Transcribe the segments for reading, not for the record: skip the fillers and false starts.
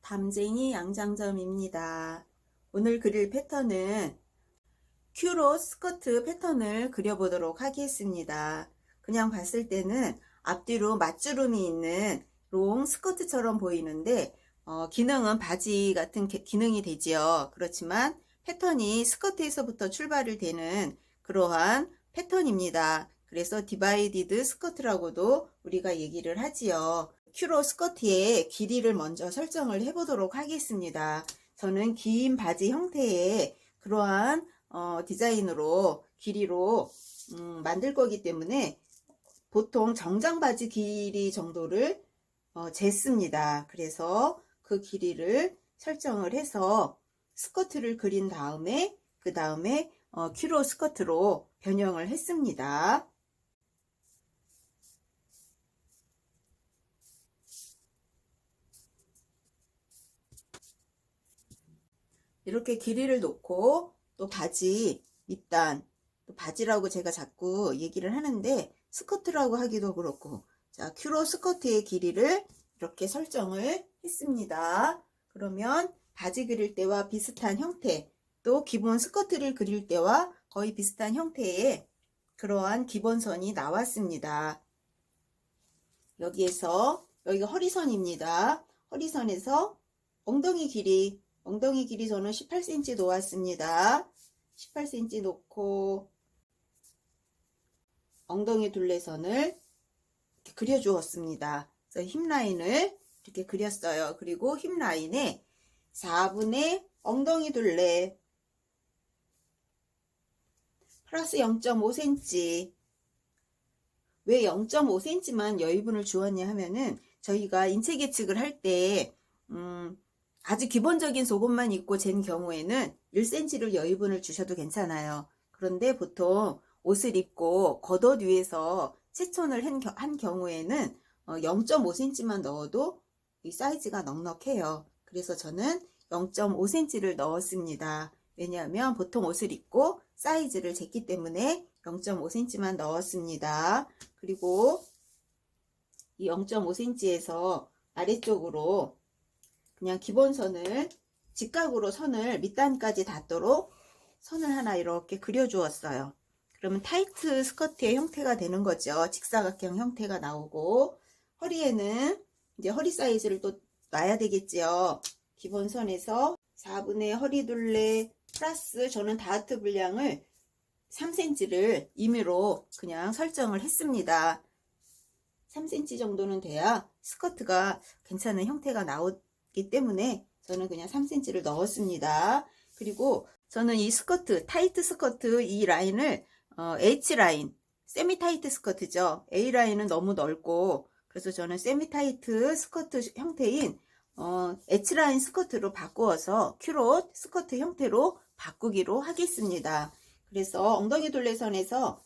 담쟁이 양장점입니다. 오늘 그릴 패턴은 큐로 스커트 패턴을 그려보도록 하겠습니다. 그냥 봤을 때는 앞뒤로 맞주름이 있는 롱 스커트처럼 보이는데 기능은 바지 같은 기능이 되지요. 그렇지만 패턴이 스커트에서부터 출발을 되는 그러한 패턴입니다. 그래서 디바이디드 스커트라고도 우리가 얘기를 하지요. 큐로 스커트의 길이를 먼저 설정을 해보도록 하겠습니다. 저는 긴 바지 형태의 그러한 디자인으로 길이로 만들 거기 때문에 보통 정장 바지 길이 정도를 쟀습니다. 그래서 그 길이를 설정을 해서 스커트를 그린 다음에 그 다음에 큐로 스커트로 변형을 했습니다. 이렇게 길이를 놓고 또 바지 밑단, 또 바지라고 제가 자꾸 얘기를 하는데 스커트라고 하기도 그렇고, 자, 큐로 스커트의 길이를 이렇게 설정을 했습니다. 그러면 바지 그릴 때와 비슷한 형태, 또 기본 스커트를 그릴 때와 거의 비슷한 형태의 그러한 기본선이 나왔습니다. 여기가 허리선입니다. 허리선에서 엉덩이 길이 저는 18cm 놓았습니다. 18cm 놓고 엉덩이 둘레선을 이렇게 그려 주었습니다. 그래서 힙 라인을 이렇게 그렸어요. 그리고 힙 라인에 4분의 엉덩이 둘레 플러스 0.5cm. 왜 0.5cm만 여유분을 주었냐 하면은 저희가 인체 계측을 할 때 아주 기본적인 속옷만 입고 잰 경우에는 1cm를 여유분을 주셔도 괜찮아요. 그런데 보통 옷을 입고 겉옷 위에서 체천을 한 경우에는 0.5cm만 넣어도 이 사이즈가 넉넉해요. 그래서 저는 0.5cm를 넣었습니다. 왜냐하면 보통 옷을 입고 사이즈를 쟀기 때문에 0.5cm만 넣었습니다. 그리고 이 0.5cm에서 아래쪽으로 그냥 기본선을 직각으로 선을 밑단까지 닿도록 선을 하나 이렇게 그려 주었어요. 그러면 타이트 스커트의 형태가 되는 거죠. 직사각형 형태가 나오고, 허리에는 이제 허리 사이즈를 또 놔야 되겠지요. 기본선에서 4분의 허리 둘레 플러스 저는 다트 분량을 3cm를 임의로 그냥 설정을 했습니다. 3cm 정도는 돼야 스커트가 괜찮은 형태가 나오기 때문에 저는 그냥 3cm를 넣었습니다. 그리고 저는 이 스커트, 타이트 스커트 이 라인을 H라인, 세미 타이트 스커트죠. A라인은 너무 넓고, 그래서 저는 세미 타이트 스커트 형태인 H라인 스커트로 바꾸어서 큐롯 스커트 형태로 바꾸기로 하겠습니다. 그래서 엉덩이 둘레선에서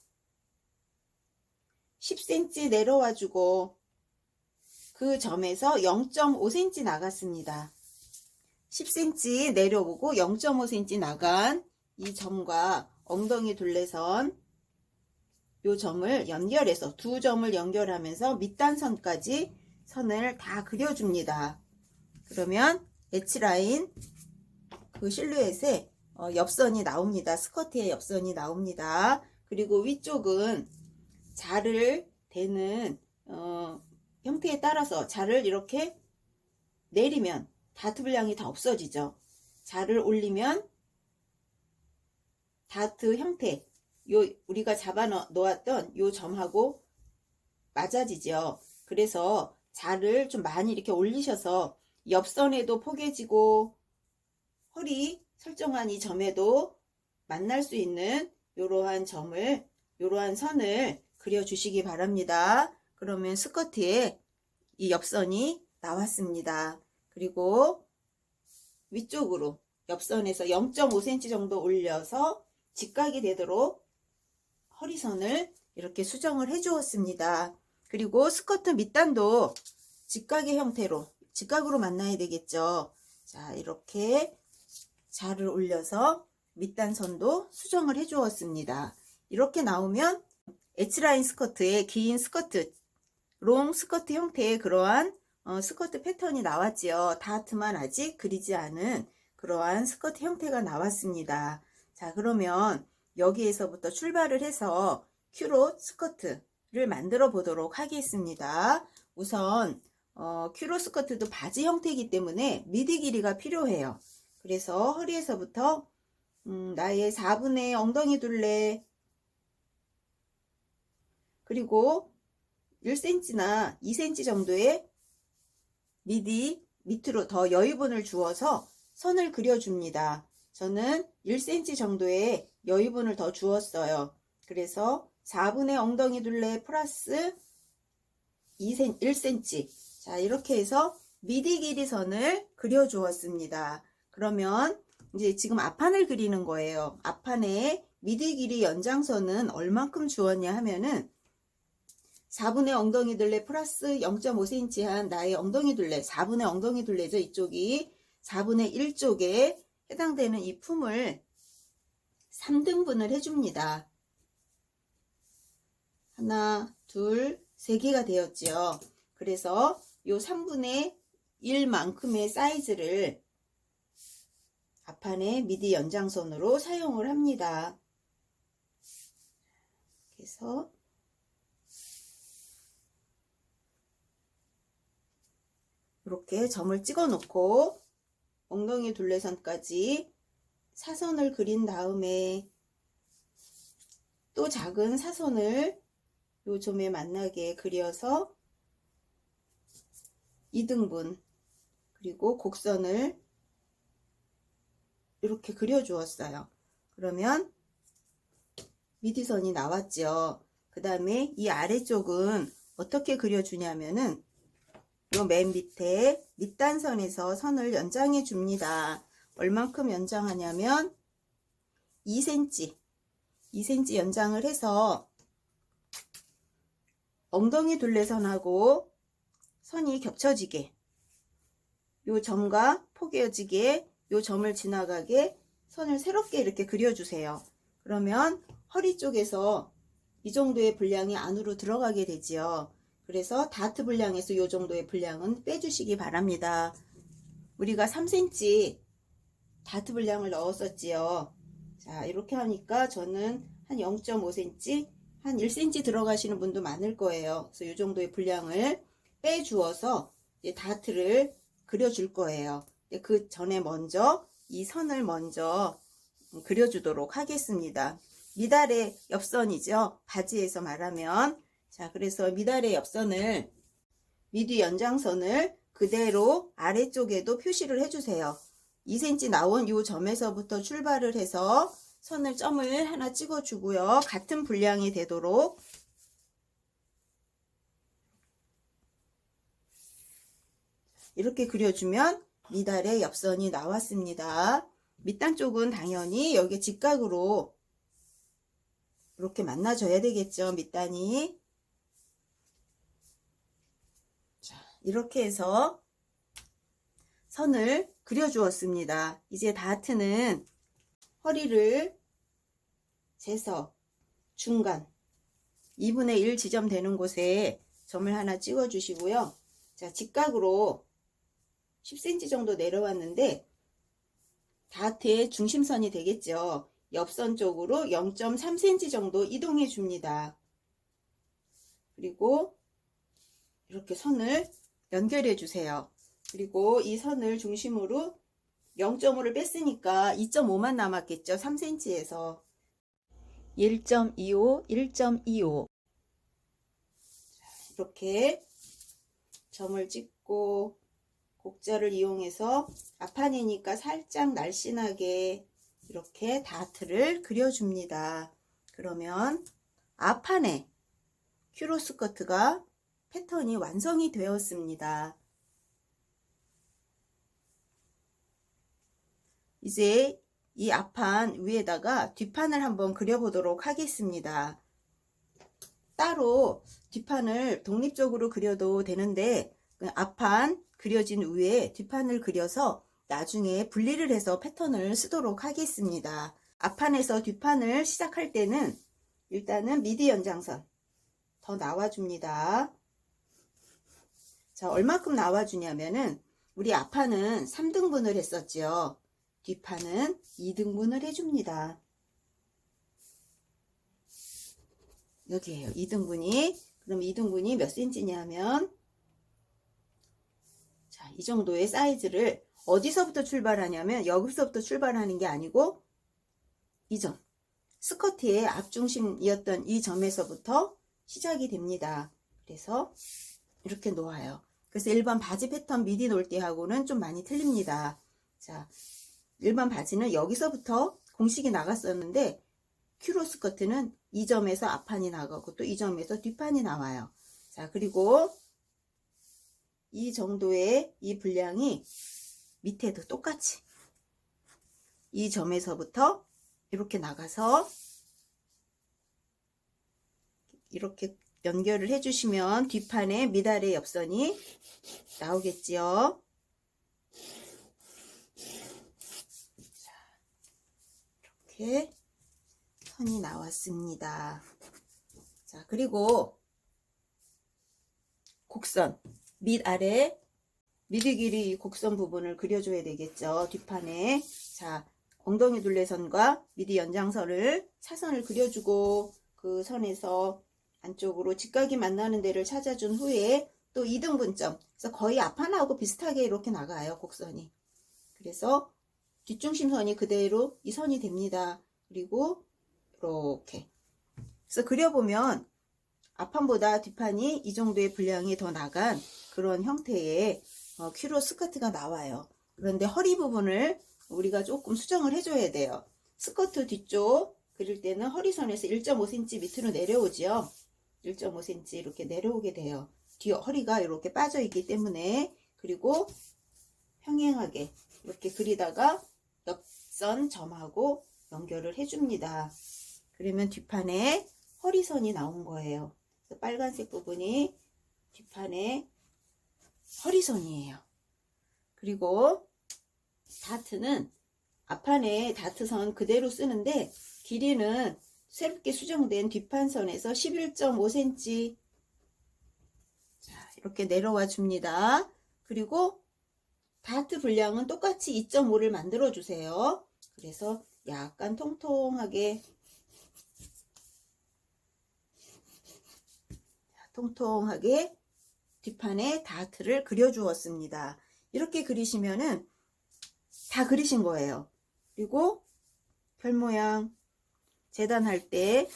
10cm 내려와 주고 그 점에서 0.5cm 나갔습니다. 10cm 내려오고 0.5cm 나간 이 점과 엉덩이 둘레선 요 점을 연결해서 두 점을 연결하면서 밑단선까지 선을 다 그려줍니다. 그러면 H라인 그 실루엣에 옆선이 나옵니다. 스커트의 옆선이 나옵니다. 그리고 위쪽은 자를 대는 형태에 따라서 자를 이렇게 내리면 다트 분량이 다 없어지죠. 자를 올리면 다트 형태, 우리가 잡아 놓았던 요 점하고 맞아지죠. 그래서 자를 좀 많이 이렇게 올리셔서 옆선에도 포개지고 허리 설정한 이 점에도 만날 수 있는 이러한 점을, 이러한 선을 그려주시기 바랍니다. 그러면 스커트에 이 옆선이 나왔습니다. 그리고 위쪽으로 옆선에서 0.5cm 정도 올려서 직각이 되도록 허리선을 이렇게 수정을 해 주었습니다. 그리고 스커트 밑단도 직각의 형태로, 직각으로 만나야 되겠죠. 자, 이렇게 자를 올려서 밑단선도 수정을 해 주었습니다. 이렇게 나오면 H라인 스커트의 긴 스커트, 롱 스커트 형태의 그러한 스커트 패턴이 나왔지요. 다트만 아직 그리지 않은 그러한 스커트 형태가 나왔습니다. 자, 그러면 여기에서부터 출발을 해서 큐롯 스커트를 만들어 보도록 하겠습니다. 우선 큐롯 스커트도 바지 형태이기 때문에 미디 길이가 필요해요. 그래서 허리에서부터 나의 4분의 엉덩이 둘레, 그리고 1cm나 2cm 정도의 미디 밑으로 더 여유분을 주어서 선을 그려줍니다. 저는 1cm 정도의 여유분을 더 주었어요. 그래서 4분의 엉덩이 둘레 플러스 1cm. 자, 이렇게 해서 미디 길이 선을 그려 주었습니다. 그러면 이제 지금 앞판을 그리는 거예요. 앞판에 미디 길이 연장선은 얼만큼 주었냐 하면은 4분의 엉덩이 둘레 플러스 0.5cm 한 나의 엉덩이 둘레, 4분의 엉덩이 둘레죠. 이쪽이 4분의 1쪽에 해당되는 이 품을 3등분을 해줍니다. 하나, 둘, 세 개가 되었지요. 그래서 요 3분의 1만큼의 사이즈를 앞판의 미디 연장선으로 사용을 합니다. 그래서 이렇게 점을 찍어 놓고 엉덩이 둘레선까지 사선을 그린 다음에 또 작은 사선을 요 점에 만나게 그려서 2등분 그리고 곡선을 이렇게 그려 주었어요. 그러면 미디선이 나왔죠. 그 다음에 이 아래쪽은 어떻게 그려주냐면은 요 맨 밑에 밑단선에서 선을 연장해 줍니다. 얼만큼 연장하냐면 2cm 연장을 해서 엉덩이 둘레선하고 선이 겹쳐지게 요 점과 포개어지게 요 점을 지나가게 선을 새롭게 이렇게 그려주세요. 그러면 허리 쪽에서 이 정도의 분량이 안으로 들어가게 되지요. 그래서 다트 분량에서 이 정도의 분량은 빼주시기 바랍니다. 우리가 3cm 다트 분량을 넣었었지요. 자, 이렇게 하니까 저는 한 0.5cm, 한 1cm 들어가시는 분도 많을 거예요. 그래서 이 정도의 분량을 빼주어서 이제 다트를 그려줄 거예요. 그 전에 먼저 이 선을 먼저 그려주도록 하겠습니다. 미달의 옆선이죠. 바지에서 말하면. 자, 그래서 미달의 옆선을 미디 연장선을 그대로 아래쪽에도 표시를 해주세요. 2cm 나온 이 점에서부터 출발을 해서 선을 점을 하나 찍어주고요. 같은 분량이 되도록 이렇게 그려주면 미달의 옆선이 나왔습니다. 밑단 쪽은 당연히 여기 직각으로 이렇게 만나줘야 되겠죠. 밑단이. 자, 이렇게 해서 선을 그려주었습니다. 이제 다트는 허리를 재서 중간 2분의 1 지점 되는 곳에 점을 하나 찍어 주시고요. 자, 직각으로 10cm 정도 내려왔는데 다트의 중심선이 되겠죠. 옆선 쪽으로 0.3cm 정도 이동해 줍니다. 그리고 이렇게 선을 연결해 주세요. 그리고 이 선을 중심으로 0.5를 뺐으니까 2.5만 남았겠죠. 3cm에서 1.25, 1.25 이렇게 점을 찍고 곡자를 이용해서 앞판이니까 살짝 날씬하게 이렇게 다트를 그려줍니다. 그러면 앞판에 큐롯 스커트가 패턴이 완성이 되었습니다. 이제 이 앞판 위에다가 뒷판을 한번 그려보도록 하겠습니다. 따로 뒷판을 독립적으로 그려도 되는데 앞판 그려진 위에 뒷판을 그려서 나중에 분리를 해서 패턴을 쓰도록 하겠습니다. 앞판에서 뒷판을 시작할 때는 일단은 미디 연장선 더 나와줍니다. 자, 얼마큼 나와주냐면은 우리 앞판은 3등분을 했었죠. 뒷판은 2등분을 해줍니다. 여기에요. 2등분이. 그럼 2등분이 몇 cm냐면, 자, 이 정도의 사이즈를 어디서부터 출발하냐면, 여기서부터 출발하는 게 아니고, 이 점. 스커트의 앞중심이었던 이 점에서부터 시작이 됩니다. 그래서 이렇게 놓아요. 그래서 일반 바지 패턴 미디 놓을 때하고는 좀 많이 틀립니다. 자, 일반 바지는 여기서부터 공식이 나갔었는데, 큐로 스커트는 이 점에서 앞판이 나가고 또 이 점에서 뒷판이 나와요. 자, 그리고 이 정도의 이 분량이 밑에도 똑같이 이 점에서부터 이렇게 나가서 이렇게 연결을 해주시면 뒷판에 미달의 옆선이 나오겠지요. 자, 이렇게 선이 나왔습니다. 자, 그리고 곡선 밑아래 미디 길이 곡선 부분을 그려줘야 되겠죠. 뒷판에. 자, 엉덩이 둘레선과 미디 연장선을 차선을 그려주고 그 선에서 안쪽으로 직각이 만나는 데를 찾아준 후에 또 2등분점. 그래서 거의 앞판하고 비슷하게 이렇게 나가요. 곡선이. 그래서 뒷중심선이 그대로 이 선이 됩니다. 그리고 이렇게. 그래서 그려보면 앞판보다 뒷판이 이 정도의 분량이 더 나간 그런 형태의 큐로 스커트가 나와요. 그런데 허리 부분을 우리가 조금 수정을 해줘야 돼요. 스커트 뒤쪽 그릴 때는 허리선에서 1.5cm 밑으로 내려오죠. 1.5cm 이렇게 내려오게 돼요. 뒤 허리가 이렇게 빠져 있기 때문에. 그리고 평행하게 이렇게 그리다가 옆선 점하고 연결을 해줍니다. 그러면 뒷판에 허리선이 나온 거예요. 그래서 빨간색 부분이 뒷판에 허리선이에요. 그리고 다트는 앞판에 다트선 그대로 쓰는데 길이는 새롭게 수정된 뒷판선에서 11.5cm 자, 이렇게 내려와 줍니다. 그리고 다트 분량은 똑같이 2.5를 만들어 주세요. 그래서 약간 통통하게 뒷판에 다트를 그려 주었습니다. 이렇게 그리시면은 다 그리신 거예요. 그리고 별 모양 재단할 때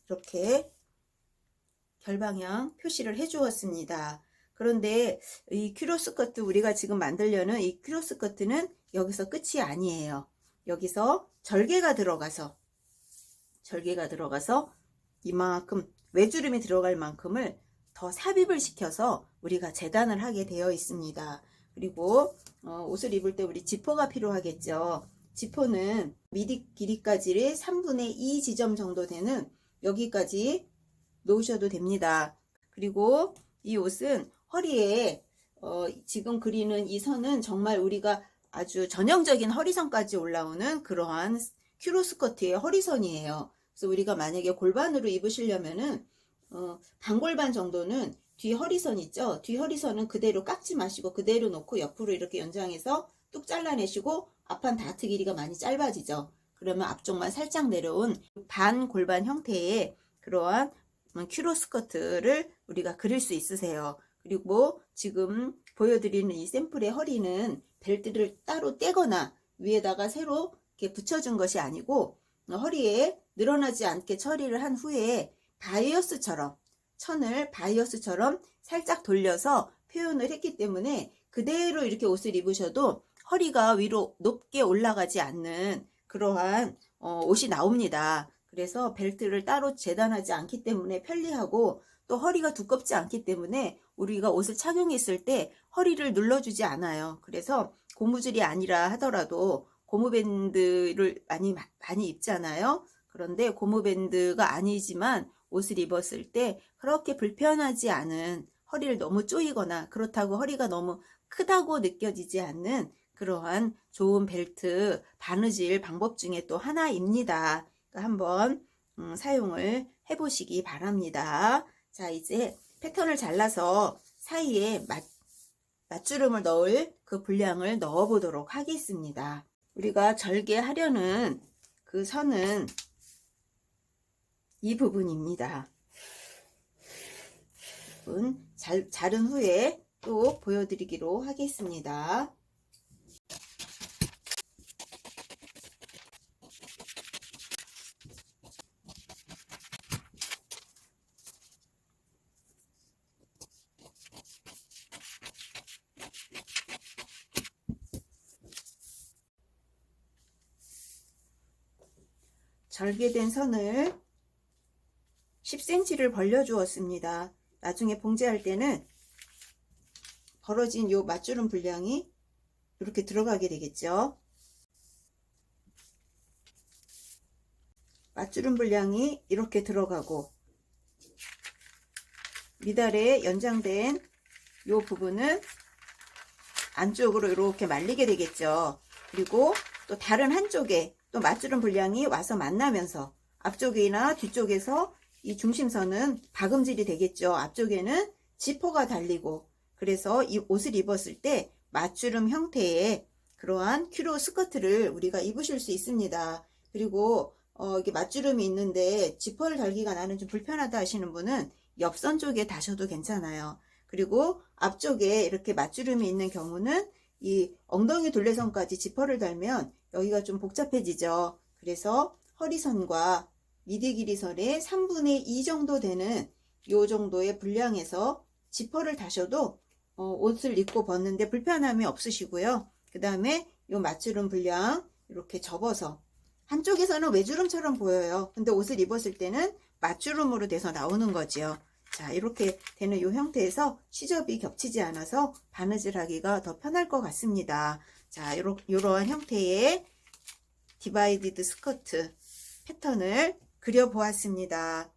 이렇게 결방향 표시를 해 주었습니다. 그런데 이 큐로 스커트 우리가 지금 만들려는 이 큐로 스커트는 여기서 끝이 아니에요. 여기서 절개가 들어가서 이만큼 외주름이 들어갈 만큼을 더 삽입을 시켜서 우리가 재단을 하게 되어 있습니다. 그리고 옷을 입을 때 우리 지퍼가 필요하겠죠. 지퍼는 미디 길이까지의 3분의 2 지점 정도 되는 여기까지 놓으셔도 됩니다. 그리고 이 옷은 허리에 지금 그리는 이 선은 정말 우리가 아주 전형적인 허리선까지 올라오는 그러한 큐로 스커트의 허리선이에요. 그래서 우리가 만약에 골반으로 입으시려면은 반골반 정도는 뒤 허리선 있죠. 뒤 허리선은 그대로 깎지 마시고 그대로 놓고 옆으로 이렇게 연장해서 뚝 잘라내시고 앞판 다트 길이가 많이 짧아지죠. 그러면 앞쪽만 살짝 내려온 반골반 형태의 그러한 큐로 스커트를 우리가 그릴 수 있으세요. 그리고 지금 보여드리는 이 샘플의 허리는 벨트를 따로 떼거나 위에다가 새로 이렇게 붙여준 것이 아니고 허리에 늘어나지 않게 처리를 한 후에 바이어스처럼 천을 바이어스처럼 살짝 돌려서 표현을 했기 때문에 그대로 이렇게 옷을 입으셔도 허리가 위로 높게 올라가지 않는 그러한 옷이 나옵니다. 그래서 벨트를 따로 재단하지 않기 때문에 편리하고 또 허리가 두껍지 않기 때문에 우리가 옷을 착용했을 때 허리를 눌러주지 않아요. 그래서 고무줄이 아니라 하더라도 고무밴드를 많이 입잖아요. 그런데 고무밴드가 아니지만 옷을 입었을 때 그렇게 불편하지 않은 허리를 너무 조이거나 그렇다고 허리가 너무 크다고 느껴지지 않는 그러한 좋은 벨트 바느질 방법 중에 또 하나입니다. 한번 사용을 해보시기 바랍니다. 자, 이제 패턴을 잘라서 사이에 맞주름을 넣을 그 분량을 넣어 보도록 하겠습니다. 우리가 절개하려는 그 선은 이 부분입니다. 부분 자른 후에 또 보여드리기로 하겠습니다. 절개된 선을 10cm를 벌려 주었습니다. 나중에 봉제할 때는 벌어진 요 맞주름 분량이 이렇게 들어가게 되겠죠. 맞주름 분량이 이렇게 들어가고 미달에 연장된 요 부분은 안쪽으로 이렇게 말리게 되겠죠. 그리고 또 다른 한쪽에 또 맞주름 분량이 와서 만나면서 앞쪽이나 뒤쪽에서 이 중심선은 박음질이 되겠죠. 앞쪽에는 지퍼가 달리고, 그래서 이 옷을 입었을 때 맞주름 형태의 그러한 큐로 스커트를 우리가 입으실 수 있습니다. 그리고 이게 맞주름이 있는데 지퍼를 달기가 나는 좀 불편하다 하시는 분은 옆선 쪽에 다셔도 괜찮아요. 그리고 앞쪽에 이렇게 맞주름이 있는 경우는 이 엉덩이 둘레선까지 지퍼를 달면 여기가 좀 복잡해지죠. 그래서 허리선과 미디 길이선의 3분의 2 정도 되는 요 정도의 분량에서 지퍼를 다셔도 옷을 입고 벗는데 불편함이 없으시고요. 그 다음에 요 맞주름 분량 이렇게 접어서 한쪽에서는 외주름처럼 보여요. 근데 옷을 입었을 때는 맞주름으로 돼서 나오는 거지요. 자, 이렇게 되는 이 형태에서 시접이 겹치지 않아서 바느질 하기가 더 편할 것 같습니다. 자, 이러한 형태의 디바이디드 스커트 패턴을 그려 보았습니다.